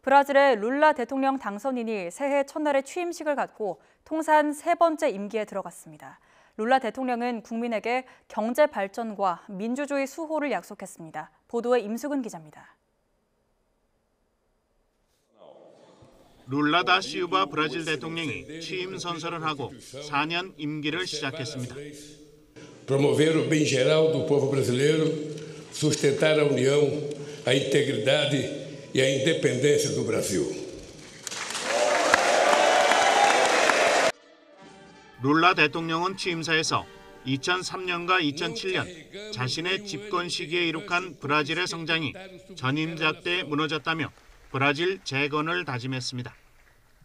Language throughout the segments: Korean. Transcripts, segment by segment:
브라질의 룰라 대통령 당선인이 새해 첫날에 취임식을 갖고 통산 3번째 임기에 들어갔습니다. 룰라 대통령은 국민에게 경제 발전과 민주주의 수호를 약속했습니다. 보도에 임수근 기자입니다. 룰라 다 시우바 브라질 대통령이 취임 선서를 하고 4년 임기를 시작했습니다. Promover o bem geral do povo brasileiro, sustentar a união, a integridade e a independência do Brasil. 룰라 대통령은 취임사에서 2003년과 2007년 자신의 집권 시기에 이룩한 브라질의 성장이 전임자 때 무너졌다며 브라질 재건을 다짐했습니다.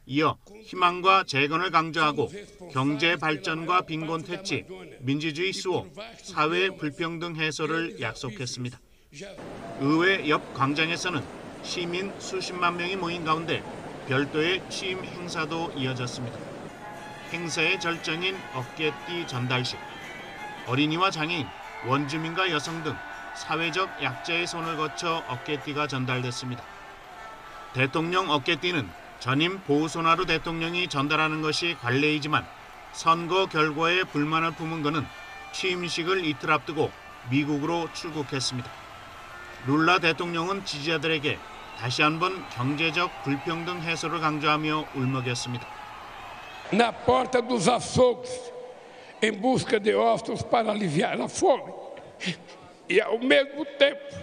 이어 희망과 재건을 강조하고 경제 발전과 빈곤 퇴치, 민주주의 수호, 사회 불평등 해소를 약속했습니다. 의회 옆 광장에서는 시민 수십만 명이 모인 가운데 별도의 취임 행사도 이어졌습니다. 행사의 절정인 어깨띠 전달식. 어린이와 장애인, 원주민과 여성 등 사회적 약자의 손을 거쳐 어깨띠가 전달됐습니다. 대통령 어깨띠는 전임 보우소나루 대통령이 전달하는 것이 관례이지만 선거 결과에 불만을 품은 그는 취임식을 이틀 앞두고 미국으로 출국했습니다. 룰라 대통령은 지지자들에게 다시 한번 경제적 불평등 해소를 강조하며 울먹였습니다. Na porta dos açougues, em busca de ossos para aliviar a fome, e ao mesmo tempo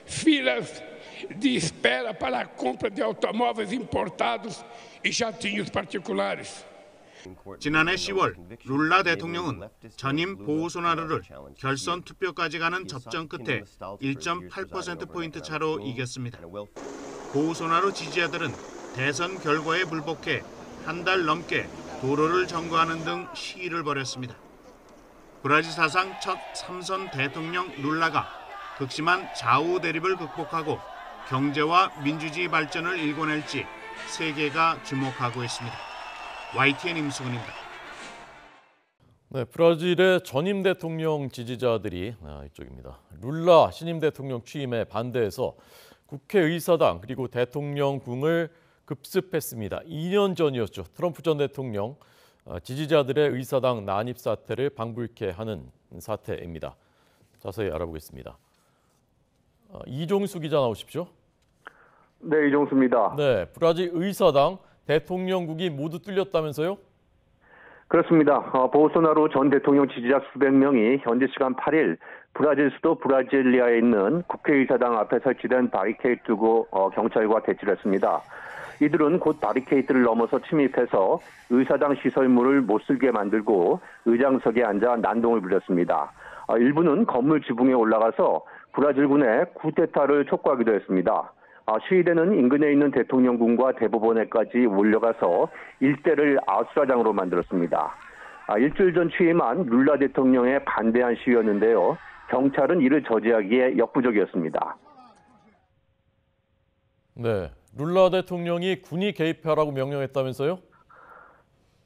filas de espera para a compra de automóveis importados e jatinhos particulares. 지난해 10월 룰라 대통령은 전임 보우소나루를 결선 투표까지 가는 접전 끝에 1.8%포인트 차로 이겼습니다. 보우소나루 지지자들은 대선 결과에 불복해 한 달 넘게 도로를 점거하는 등 시위를 벌였습니다. 브라질 사상 첫 3선 대통령 룰라가 극심한 좌우 대립을 극복하고 경제와 민주주의 발전을 일궈낼지 세계가 주목하고 있습니다. YTN 임수근입니다. 네, 브라질의 전임 대통령 지지자들이 이쪽입니다. 룰라 신임 대통령 취임에 반대해서 국회의사당 그리고 대통령궁을 급습했습니다. 2년 전이었죠. 트럼프 전 대통령 지지자들의 의사당 난입 사태를 방불케 하는 사태입니다. 자세히 알아보겠습니다. 이종수 기자 나오십시오. 네, 이종수입니다. 네, 브라질 의사당, 대통령국이 모두 뚫렸다면서요? 그렇습니다. 보우소나루 전 대통령 지지자 수백 명이 현지 시간 8일 브라질 수도 브라질리아에 있는 국회의사당 앞에 설치된 바리케이트 두고 경찰과 대치를 했습니다. 이들은 곧 바리케이트를 넘어서 침입해서 의사당 시설물을 못 쓰게 만들고 의장석에 앉아 난동을 부렸습니다. 일부는 건물 지붕에 올라가서 브라질군의 쿠데타를 촉구하기도 했습니다. 시위대는 인근에 있는 대통령궁과 대법원에까지 몰려가서 일대를 아수라장으로 만들었습니다. 일주일 전 취임한 룰라 대통령에 반대한 시위였는데요. 경찰은 이를 저지하기에 역부족이었습니다. 네, 룰라 대통령이 군이 개입하라고 명령했다면서요?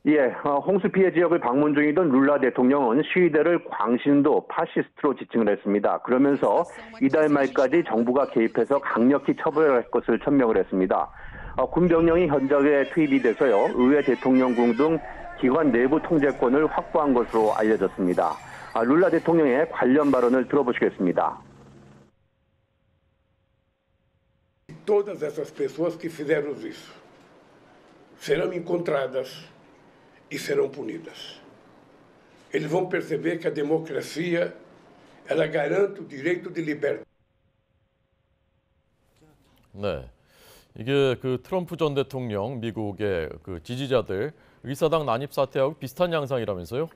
예, 홍수 피해 지역을 방문 중이던 룰라 대통령은 시위대를 광신도 파시스트로 지칭을 했습니다. 그러면서 이달 말까지 정부가 개입해서 강력히 처벌할 것을 천명을 했습니다. 군병력이 현장에 투입이 돼서요, 의회 대통령궁 등 기관 내부 통제권을 확보한 것으로 알려졌습니다. 룰라 대통령의 관련 발언을 들어보시겠습니다. Todas essas pessoas que fizeram isso serão encontradas e serão punidas. Eles vão perceber que a democracia ela garante o direito de liberdade. 네, 이게 그 트럼프 전 대통령 미국의 그 지지자들 의사당 난입 사태하고 비슷한 양상이라면서요?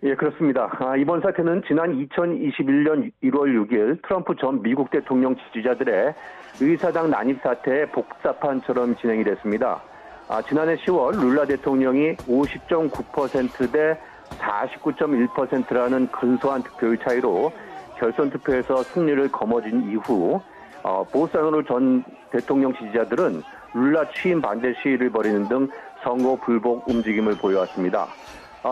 예, 그렇습니다. 이번 사태는 지난 2021년 1월 6일 트럼프 전 미국 대통령 지지자들의 의사당 난입 사태의 복사판처럼 진행이 됐습니다. 지난해 10월 룰라 대통령이 50.9% 대 49.1%라는 근소한 득표율 차이로 결선 투표에서 승리를 거머쥔 이후 보우소나루 전 대통령 지지자들은 룰라 취임 반대 시위를 벌이는 등 선거 불복 움직임을 보여왔습니다.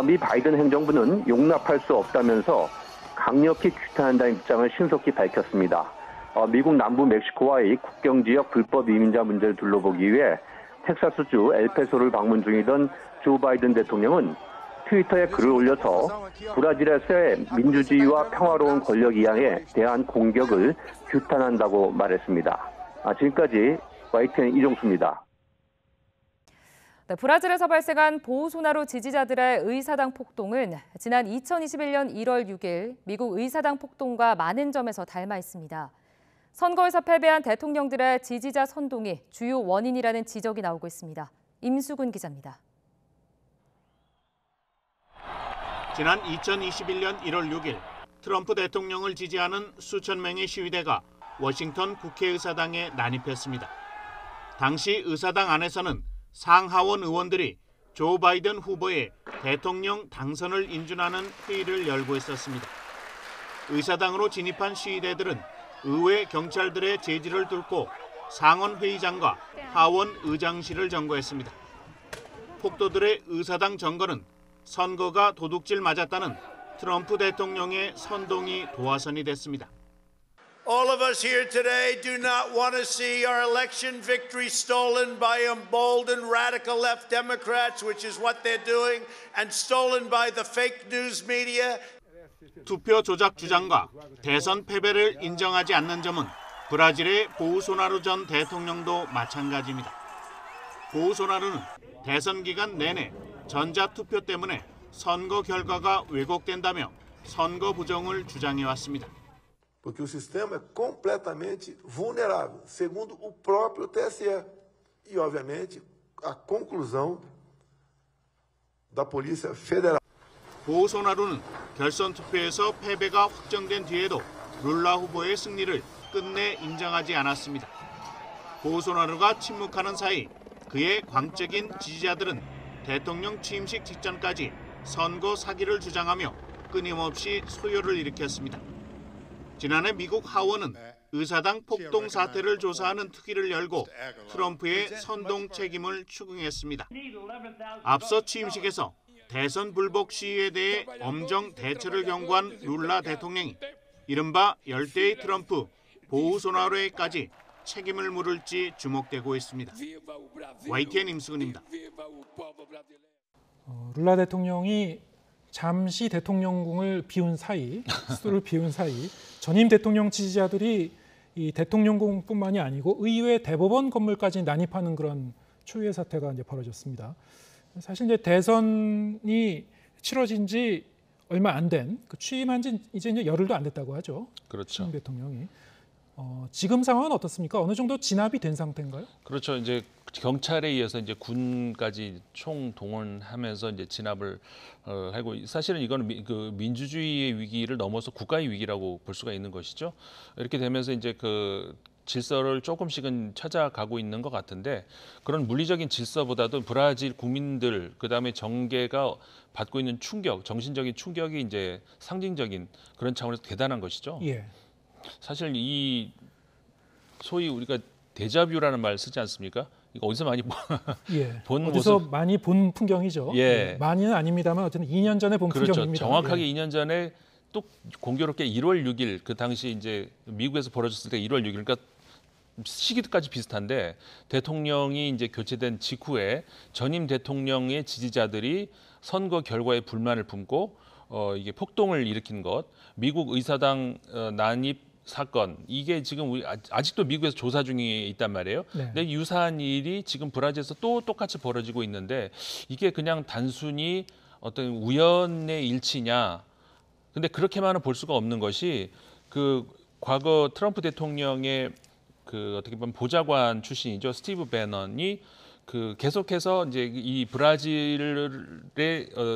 미 바이든 행정부는 용납할 수 없다면서 강력히 규탄한다는 입장을 신속히 밝혔습니다. 미국 남부 멕시코와의 국경 지역 불법 이민자 문제를 둘러보기 위해 텍사스주 엘페소를 방문 중이던 조 바이든 대통령은 트위터에 글을 올려서 브라질에서의 민주주의와 평화로운 권력 이양에 대한 공격을 규탄한다고 말했습니다. 지금까지 YTN 이종수입니다. 네, 브라질에서 발생한 보우소나루 지지자들의 의사당 폭동은 지난 2021년 1월 6일 미국 의사당 폭동과 많은 점에서 닮아 있습니다. 선거에서 패배한 대통령들의 지지자 선동이 주요 원인이라는 지적이 나오고 있습니다. 임수근 기자입니다. 지난 2021년 1월 6일 트럼프 대통령을 지지하는 수천 명의 시위대가 워싱턴 국회의사당에 난입했습니다. 당시 의사당 안에서는 상하원 의원들이 조 바이든 후보의 대통령 당선을 인준하는 회의를 열고 있었습니다. 의사당으로 진입한 시위대들은 의회 경찰들의 제지를 뚫고 상원 회의장과 하원 의장실을 점거했습니다. 폭도들의 의사당 점거는 선거가 도둑질 맞았다는 트럼프 대통령의 선동이 도화선이 됐습니다. All of us here today do not want to see our election victory stolen by emboldened radical left Democrats, which is what they're doing, and stolen by the fake news media. 투표 조작 주장과 대선 패배를 인정하지 않는 점은 브라질의 보우소나루 전 대통령도 마찬가지입니다. 보우소나루는 대선 기간 내내 전자투표 때문에 선거 결과가 왜곡된다며 선거 부정을 주장해왔습니다. Porque o sistema é completamente vulnerável, segundo o próprio TSE. E, obviamente, a conclusão da Polícia Federal. 보우소나루는 결선 투표에서 패배가 확정된 뒤에도 룰라 후보의 승리를 끝내 인정하지 않았습니다. 보우소나루가 침묵하는 사이 그의 광적인 지지자들은 대통령 취임식 직전까지 선거 사기를 주장하며 끊임없이 소요를 일으켰습니다. 지난해 미국 하원은 의사당 폭동 사태를 조사하는 특위를 열고 트럼프의 선동 책임을 추궁했습니다. 앞서 취임식에서 대선 불복 시위에 대해 엄정 대처를 경고한 룰라 대통령이 이른바 열대의 트럼프 보우소나루에까지 책임을 물을지 주목되고 있습니다. YTN 임수근입니다. 룰라 대통령이 잠시 대통령궁을 비운 사이, 수도를 비운 사이 전임 대통령 지지자들이 이 대통령궁뿐만이 아니고 의회 대법원 건물까지 난입하는 그런 초유의 사태가 이제 벌어졌습니다. 사실 이제 대선이 치러진 지 얼마 안 된, 취임한 지 이제 열흘도 안 됐다고 하죠. 그렇죠. 문 대통령이. 지금 상황은 어떻습니까? 어느 정도 진압이 된 상태인가요? 그렇죠. 이제 경찰에 의해서 이제 군까지 총 동원하면서 이제 진압을 하고 사실은 이거는 그 민주주의의 위기를 넘어서 국가의 위기라고 볼 수가 있는 것이죠. 이렇게 되면서 이제 그 질서를 조금씩은 찾아가고 있는 것 같은데 그런 물리적인 질서보다도 브라질 국민들 그다음에 정계가 받고 있는 충격, 정신적인 충격이 이제 상징적인 그런 차원에서 대단한 것이죠. 예. 사실 이 소위 우리가 데자뷰라는 말 쓰지 않습니까? 이거 어디서 많이 예. 본 어디서 모습. 많이 본 풍경이죠. 예. 많이는 아닙니다만 어쨌든 2년 전에 본 그렇죠. 풍경입니다. 정확하게 예. 2년 전에 또 공교롭게 1월 6일 그 당시 이제 미국에서 벌어졌을 때 1월 6일 그러니까 시기까지 비슷한데 대통령이 이제 교체된 직후에 전임 대통령의 지지자들이 선거 결과에 불만을 품고 이게 폭동을 일으킨 것, 미국 의사당 난입 사건 이게 지금 우리 아직도 미국에서 조사 중에 있단 말이에요. 네. 근데 유사한 일이 지금 브라질에서 또 똑같이 벌어지고 있는데 이게 그냥 단순히 어떤 우연의 일치냐? 근데 그렇게만은 볼 수가 없는 것이 그 과거 트럼프 대통령의 그 어떻게 보면 보좌관 출신이죠. 스티브 배넌이 그 계속해서 이제 이 브라질의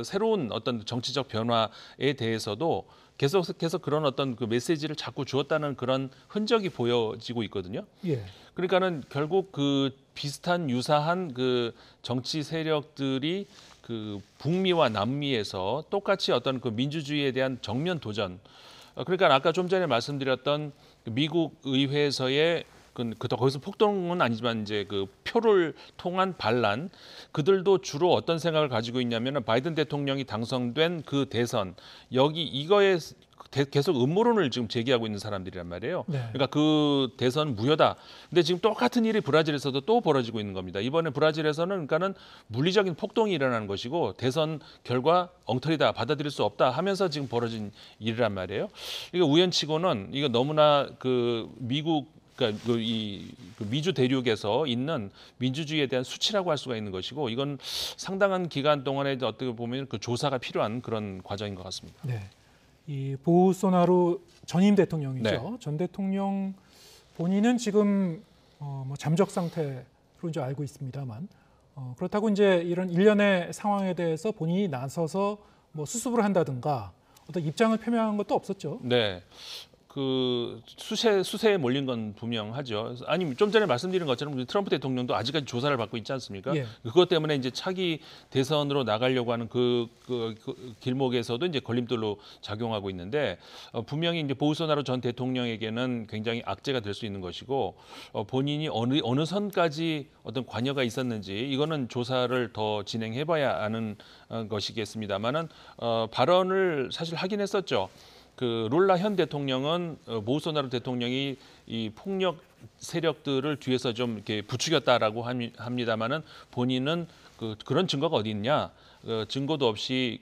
새로운 어떤 정치적 변화에 대해서도 계속해서 그런 어떤 그 메시지를 자꾸 주었다는 그런 흔적이 보여지고 있거든요. 예. 그러니까는 결국 그 비슷한 유사한 그 정치 세력들이 그 북미와 남미에서 똑같이 어떤 그 민주주의에 대한 정면 도전. 그러니까 아까 좀 전에 말씀드렸던 미국 의회에서의 거기서 폭동은 아니지만 이제 그 표를 통한 반란, 그들도 주로 어떤 생각을 가지고 있냐면은 바이든 대통령이 당선된 그 대선, 이거에 계속 음모론을 지금 제기하고 있는 사람들이란 말이에요. 네. 그러니까 그 대선 무효다. 근데 지금 똑같은 일이 브라질에서도 또 벌어지고 있는 겁니다. 이번에 브라질에서는 그러니까는 물리적인 폭동이 일어나는 것이고 대선 결과 엉터리다, 받아들일 수 없다 하면서 지금 벌어진 일이란 말이에요. 이거 우연치고는 이거 너무나 그 미국 그러니까 그 미주 대륙에서 있는 민주주의에 대한 수치라고 할 수가 있는 것이고, 이건 상당한 기간 동안에 어떻게 보면 그 조사가 필요한 그런 과정인 것 같습니다. 네. 이 보우소나루 전임 대통령이죠. 네. 전 대통령 본인은 지금 뭐 잠적 상태로 이제 알고 있습니다만, 그렇다고 이제 이런 일련의 상황에 대해서 본인이 나서서 뭐 수습을 한다든가 어떤 입장을 표명한 것도 없었죠. 네. 그 수세에 몰린 건 분명하죠. 아니 좀 전에 말씀드린 것처럼 트럼프 대통령도 아직까지 조사를 받고 있지 않습니까? 예. 그것 때문에 이제 차기 대선으로 나가려고 하는 그 길목에서도 이제 걸림돌로 작용하고 있는데, 분명히 이제 보우소나루 전 대통령에게는 굉장히 악재가 될 수 있는 것이고, 본인이 어느 선까지 어떤 관여가 있었는지 이거는 조사를 더 진행해봐야 아는 것이겠습니다만은 발언을 사실 하긴 했었죠. 그 룰라 현 대통령은 보우소나루 대통령이 이 폭력 세력들을 뒤에서 좀 이렇게 부추겼다라고 합니다만은 본인은 그런 증거가 어디 있냐? 증거도 없이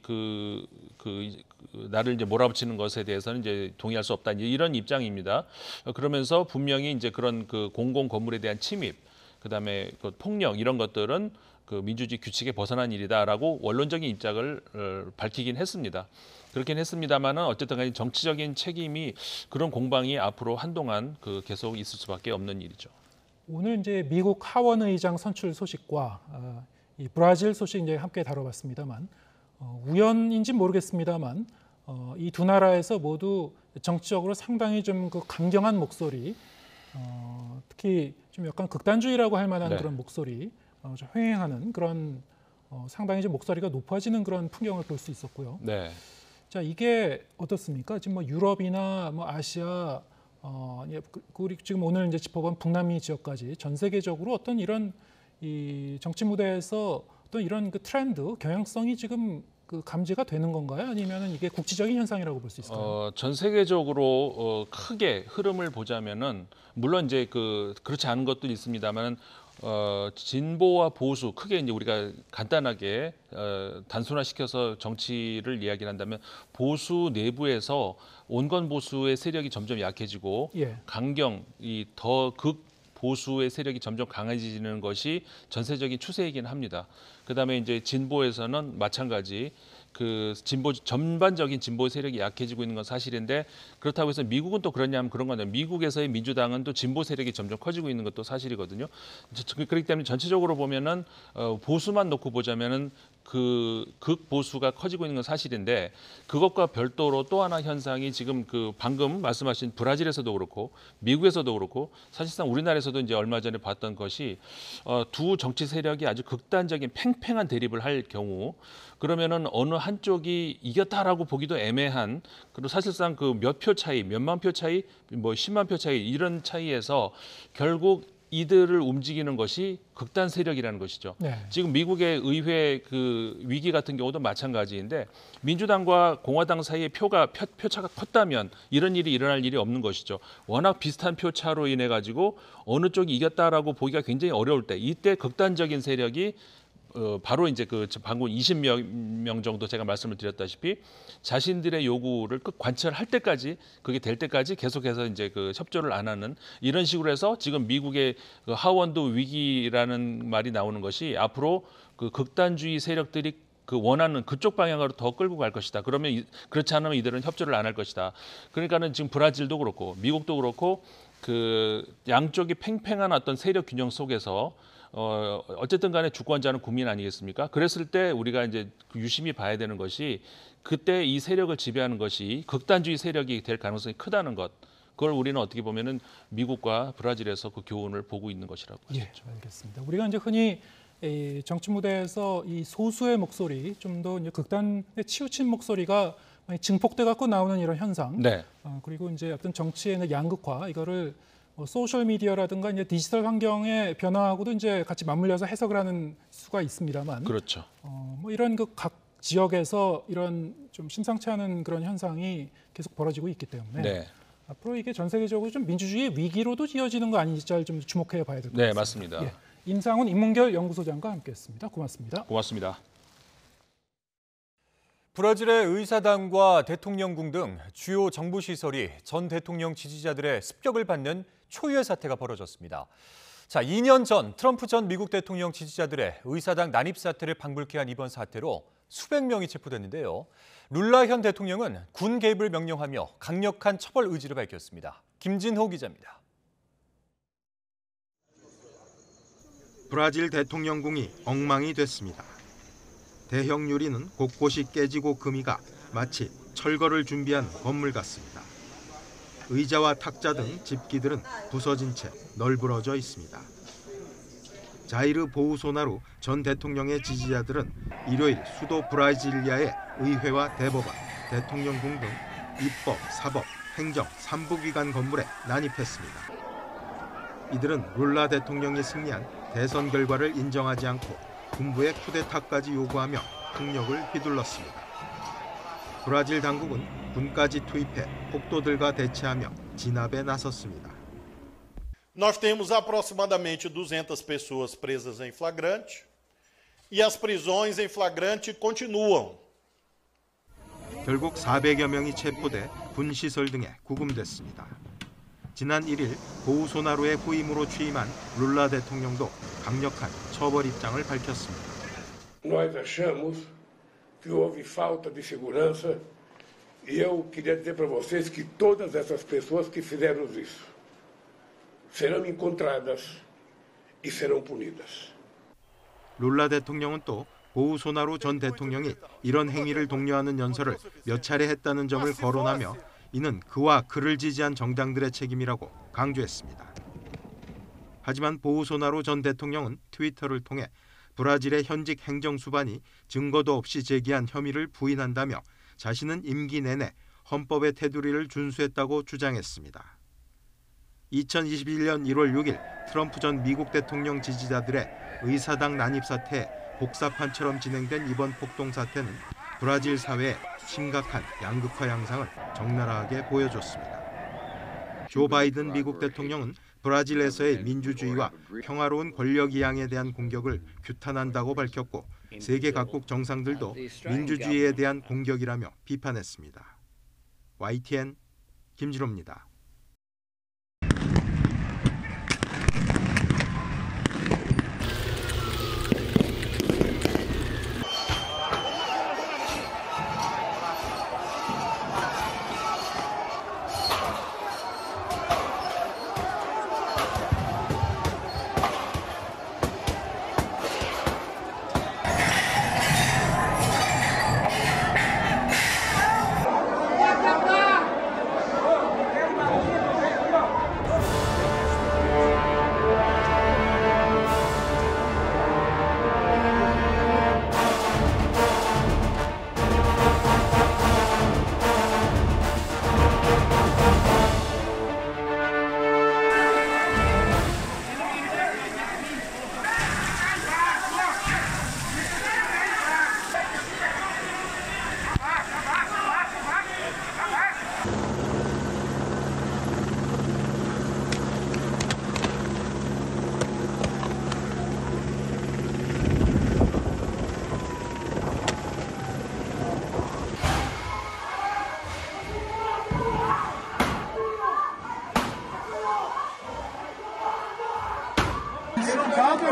나를 이제 몰아붙이는 것에 대해서는 이제 동의할 수 없다, 이런 입장입니다. 그러면서 분명히 이제 그런 그 공공 건물에 대한 침입, 그다음에 그 폭력 이런 것들은 그 민주주의 규칙에 벗어난 일이다라고 원론적인 입장을 밝히긴 했습니다. 그렇긴 했습니다만은 어쨌든 간에 정치적인 책임이, 그런 공방이 앞으로 한동안 계속 있을 수밖에 없는 일이죠. 오늘 이제 미국 하원 의장 선출 소식과 이 브라질 소식 이제 함께 다뤄봤습니다만, 우연인지 모르겠습니다만 이 두 나라에서 모두 정치적으로 상당히 좀 그 강경한 목소리, 특히 좀 약간 극단주의라고 할 만한 네. 그런 목소리, 좀 횡행하는 그런 상당히 좀 목소리가 높아지는 그런 풍경을 볼 수 있었고요. 네. 자, 이게 어떻습니까? 지금 뭐 유럽이나 뭐 아시아, 우리 지금 오늘 이제 짚어본 북남미 지역까지 전 세계적으로 어떤 이런 이 정치 무대에서 어떤 이런 그 트렌드, 경향성이 지금 그 감지가 되는 건가요? 아니면은 이게 국지적인 현상이라고 볼 수 있을까요? 전 세계적으로 크게 흐름을 보자면은, 물론 이제 그렇지 않은 것도 있습니다만, 진보와 보수, 크게 이제 우리가 간단하게 단순화시켜서 정치를 이야기한다면, 보수 내부에서 온건 보수의 세력이 점점 약해지고, 예. 강경, 이 더 극 보수의 세력이 점점 강해지는 것이 전세적인 추세이긴 합니다. 그다음에 이제 진보에서는 마찬가지, 전반적인 진보 세력이 약해지고 있는 건 사실인데, 그렇다고 해서 미국은 또 그러냐면 그런 건데, 미국에서의 민주당은 또 진보 세력이 점점 커지고 있는 것도 사실이거든요. 그렇기 때문에 전체적으로 보면은 보수만 놓고 보자면은 극보수가 커지고 있는 건 사실인데, 그것과 별도로 또 하나 현상이 지금 방금 말씀하신 브라질에서도 그렇고 미국에서도 그렇고 사실상 우리나라에서도 이제 얼마 전에 봤던 것이, 두 정치 세력이 아주 극단적인 팽팽한 대립을 할 경우, 그러면은 어느 한쪽이 이겼다라고 보기도 애매한, 그리고 사실상 몇 표 차이, 몇만 표 차이, 뭐 10만 표 차이, 이런 차이에서 결국 이들을 움직이는 것이 극단 세력이라는 것이죠. 네. 지금 미국의 의회 위기 같은 경우도 마찬가지인데, 민주당과 공화당 사이의 표차가 컸다면 이런 일이 일어날 일이 없는 것이죠. 워낙 비슷한 표차로 인해 가지고 어느 쪽이 이겼다라고 보기가 굉장히 어려울 때, 이때 극단적인 세력이 바로 이제 방금 20명 정도 제가 말씀을 드렸다시피 자신들의 요구를 끝 관철할 때까지, 그게 될 때까지 계속해서 이제 협조를 안 하는, 이런 식으로 해서 지금 미국의 하원도 위기라는 말이 나오는 것이, 앞으로 극단주의 세력들이 원하는 그쪽 방향으로 더 끌고 갈 것이다. 그러면 그렇지 않으면 이들은 협조를 안 할 것이다. 그러니까는 지금 브라질도 그렇고 미국도 그렇고 양쪽이 팽팽한 어떤 세력 균형 속에서 어쨌든 간에 주권자는 국민 아니겠습니까? 그랬을 때 우리가 이제 유심히 봐야 되는 것이, 그때 이 세력을 지배하는 것이 극단주의 세력이 될 가능성이 크다는 것. 그걸 우리는 어떻게 보면은 미국과 브라질에서 그 교훈을 보고 있는 것이라고 할 수 있죠. 예, 알겠습니다. 우리가 이제 흔히 이 정치 무대에서 이 소수의 목소리, 좀 더 이제 극단에 치우친 목소리가 많이 증폭돼 갖고 나오는 이런 현상. 네. 그리고 이제 어떤 정치의 양극화, 이거를 소셜 미디어라든가 이제 디지털 환경의 변화하고도 이제 같이 맞물려서 해석을 하는 수가 있습니다만, 그렇죠. 뭐 이런 그 각 지역에서 이런 좀 심상치 않은 그런 현상이 계속 벌어지고 있기 때문에 네. 앞으로 이게 전 세계적으로 좀 민주주의의 위기로도 이어지는 거 아닌지를 좀 주목해 봐야 될 것 같습니다. 네, 맞습니다. 예, 임상훈 인문결 연구소장과 함께했습니다. 고맙습니다. 고맙습니다. 브라질의 의사당과 대통령궁 등 주요 정부 시설이 전 대통령 지지자들의 습격을 받는 초유의 사태가 벌어졌습니다. 자, 2년 전 트럼프 전 미국 대통령 지지자들의 의사당 난입 사태를 방불케 한 이번 사태로 수백 명이 체포됐는데요. 룰라 현 대통령은 군 개입을 명령하며 강력한 처벌 의지를 밝혔습니다. 김진호 기자입니다. 브라질 대통령궁이 엉망이 됐습니다. 대형 유리는 곳곳이 깨지고 금이가 마치 철거를 준비한 건물 같습니다. 의자와 탁자 등 집기들은 부서진 채 널브러져 있습니다. 자이르 보우소나루 전 대통령의 지지자들은 일요일 수도 브라질리아의 의회와 대법원, 대통령궁 등 입법, 사법, 행정 3부기관 건물에 난입했습니다. 이들은 룰라 대통령이 승리한 대선 결과를 인정하지 않고 군부의 쿠데타까지 요구하며 폭력을 휘둘렀습니다. 브라질 당국은 군까지 투입해 폭도들과 대치하며 진압에 나섰습니다. Nós temos aproximadamente 200 pessoas presas em flagrante e as prisões em flagrante continuam. 결국 400여 명이 체포돼 군시설 등에 구금됐습니다. 지난 1일 보우소나루의 후임으로 취임한 룰라 대통령도 강력한 처벌 입장을 밝혔습니다. Nós achamos que houve falta de segurança e eu queria dizer para vocês que todas essas pessoas que fizeram isso serão encontradas e serão punidas. 룰라 대통령은 또 보우소나루 전 대통령이 이런 행위를 독려하는 연설을 몇 차례 했다는 점을 거론하며 이는 그와 그를 지지한 정당들의 책임이라고 강조했습니다. 하지만 보우소나루 전 대통령은 트위터를 통해 브라질의 현직 행정수반이 증거도 없이 제기한 혐의를 부인한다며 자신은 임기 내내 헌법의 테두리를 준수했다고 주장했습니다. 2021년 1월 6일 트럼프 전 미국 대통령 지지자들의 의사당 난입 사태에 복사판처럼 진행된 이번 폭동 사태는 브라질 사회의 심각한 양극화 양상을 적나라하게 보여줬습니다. 조 바이든 미국 대통령은 브라질에서의 민주주의와 평화로운 권력 이양에 대한 공격을 규탄한다고 밝혔고 세계 각국 정상들도 민주주의에 대한 공격이라며 비판했습니다. YTN 김진호입니다.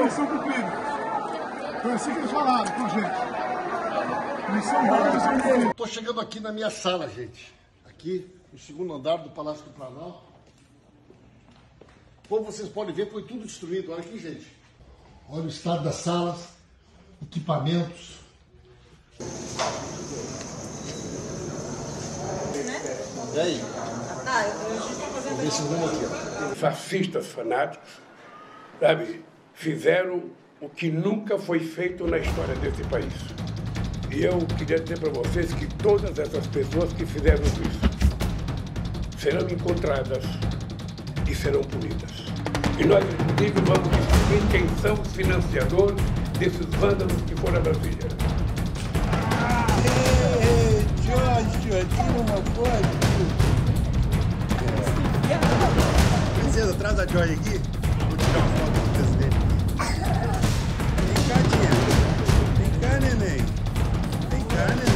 Missão cumprida. Foi assim que eles falaram com gente. Missão dada, missão cumprida. Estou chegando aqui na minha sala, gente. Aqui, no segundo andar do Palácio do Planalto. Como vocês podem ver, foi tudo destruído. Olha aqui, gente. Olha o estado das salas, equipamentos. E aí? Vou ver esse rumo aqui, ó. Fascistas fanáticos, sabe, fizeram o que nunca foi feito na história desse país. E eu queria dizer para vocês que todas essas pessoas que fizeram isso serão encontradas e serão punidas. E nós, inclusive, vamos descobrir quem são os financiadores desses vândalos que foram a Brasília. Jorge, tira uma foto. Princesa, traz a Joy aqui. Vou tirar uma foto do presidente. Vem cá, tia. Vem cá, neném. Vem cá, neném.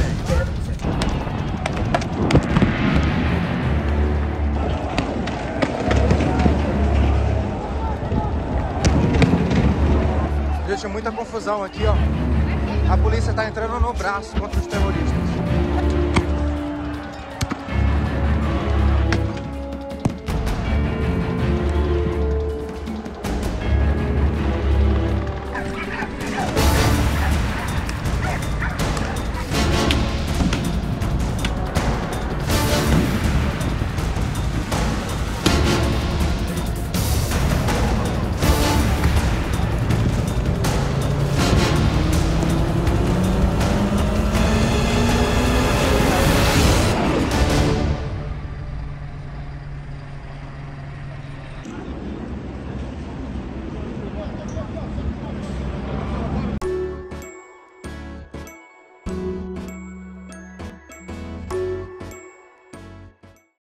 Gente, muita confusão aqui, ó. A polícia tá entrando no braço contra os terroristas.